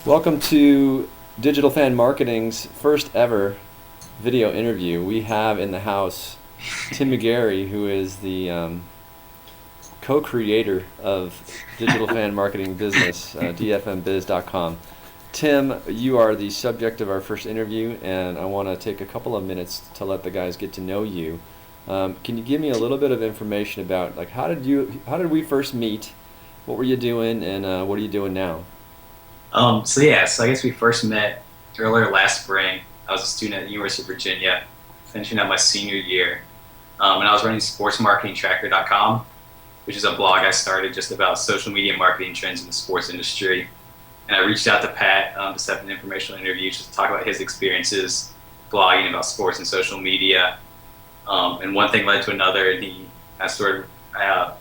Welcome to Digital Fan Marketing's first ever video interview. We have in the house Tim McGarry, who is the co-creator of Digital Fan Marketing Business, dfmbiz.com. Tim, you are the subject of our first interview, and I want to take a couple of minutes to let the guys get to know you. Can you give me a little bit of information about how did we first meet? What were you doing, and what are you doing now? So I guess we first met earlier last spring. I was a student at the University of Virginia, finishing up my senior year. And I was running sportsmarketingtracker.com, which is a blog I started just about social media marketing trends in the sports industry. And I reached out to Pat to set up an informational interview just to talk about his experiences blogging about sports and social media. And one thing led to another, and I started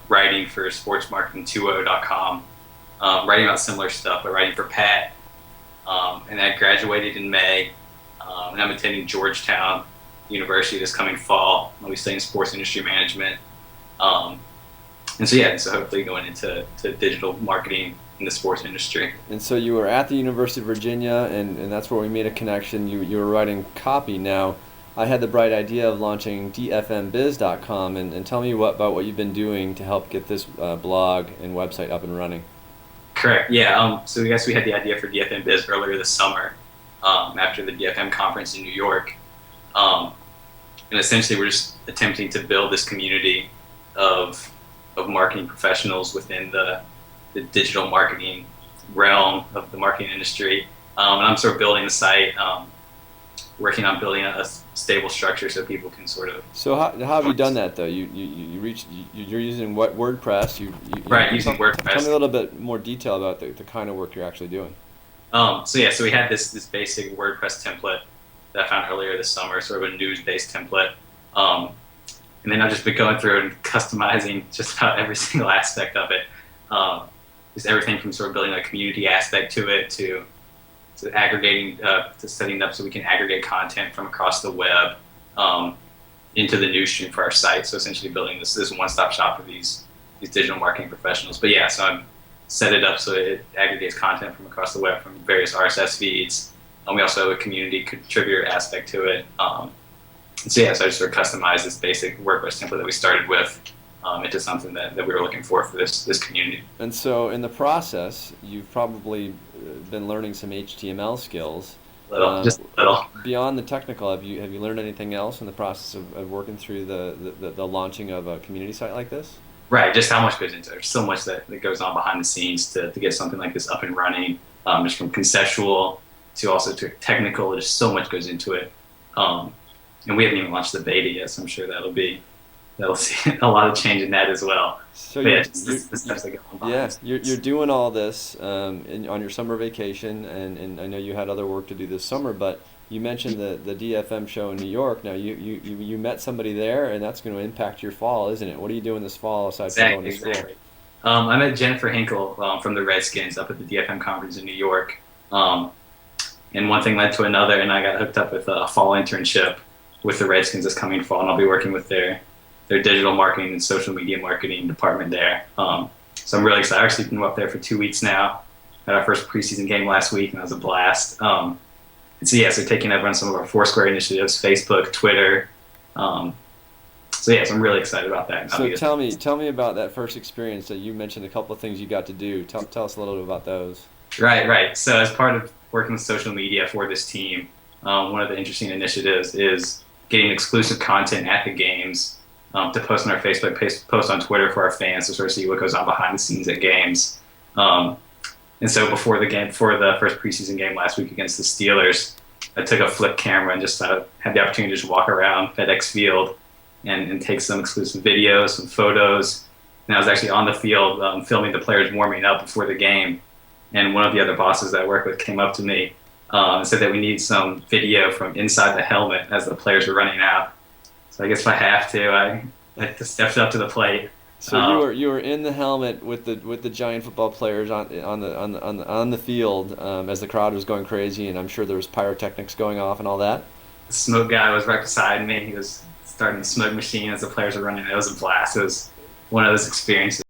writing for sportsmarketing20.com. Writing about similar stuff, but writing for Pat. And I graduated in May, and I'm attending Georgetown University this coming fall. I'll be studying sports industry management. So hopefully going into digital marketing in the sports industry. And so you were at the University of Virginia, and that's where we made a connection. You were writing copy. Now, I had the bright idea of launching dfmbiz.com, and tell me about what you've been doing to help get this blog and website up and running. Correct. Yeah. So I guess we had the idea for DFM Biz earlier this summer, after the DFM conference in New York, and essentially we're just attempting to build this community of marketing professionals within the digital marketing realm of the marketing industry. And I'm sort of building the site, working on building a stable structure so people can sort of. So how have you done that though? You're using what, WordPress? Right, using WordPress. Tell me a little bit more detail about the kind of work you're actually doing. So we had this basic WordPress template that I found earlier this summer, sort of a news-based template. And then I've just been going through and customizing just about every single aspect of it. Just everything from sort of building a community aspect to it to aggregating, to setting it up so we can aggregate content from across the web into the news stream for our site. So essentially building this one-stop shop for these digital marketing professionals. But yeah, so I'm set it up so it aggregates content from across the web from various RSS feeds. And we also have a community contributor aspect to it. So I just sort of customized this basic WordPress template that we started with into something that we were looking for this community. And so in the process, you've probably been learning some HTML skills. Just a little. Beyond the technical, have you learned anything else in the process of working through the launching of a community site like this? Right, just how much goes into it. There's so much that goes on behind the scenes to get something like this up and running, just from conceptual to also to technical. There's so much goes into it. And we haven't even launched the beta yet, so I'm sure that'll see a lot of change in that as well. So the steps that go on behind. You're doing all this on your summer vacation, and I know you had other work to do this summer, but you mentioned the DFM show in New York. Now you met somebody there, and that's going to impact your fall, isn't it? What are you doing this fall aside from going to school? Exactly. I met Jennifer Hinkle from the Redskins up at the DFM conference in New York, and one thing led to another, and I got hooked up with a fall internship with the Redskins this coming fall, and I'll be working with their digital marketing and social media marketing department there. So I'm really excited. I've actually been up there for 2 weeks now. Had our first preseason game last week, and that was a blast. So taking over on some of our Foursquare initiatives, Facebook, Twitter. So I'm really excited about that. So tell me about that first experience that you mentioned. A couple of things you got to do. Tell us a little bit about those. Right. So as part of working with social media for this team, one of the interesting initiatives is getting exclusive content at the games to post on our Facebook, post on Twitter for our fans to sort of see what goes on behind the scenes at games. And so before the first preseason game last week against the Steelers, I took a flip camera and just had the opportunity to just walk around FedEx Field and take some exclusive videos, some photos. And I was actually on the field filming the players warming up before the game. And one of the other bosses that I work with came up to me and said that we need some video from inside the helmet as the players were running out. So I guess if I have to, I stepped up to the plate. So you were in the helmet with the giant football players on the field as the crowd was going crazy, and I'm sure there was pyrotechnics going off and all that. The smoke guy was right beside me. He was starting the smoke machine as the players were running. It was a blast. It was one of those experiences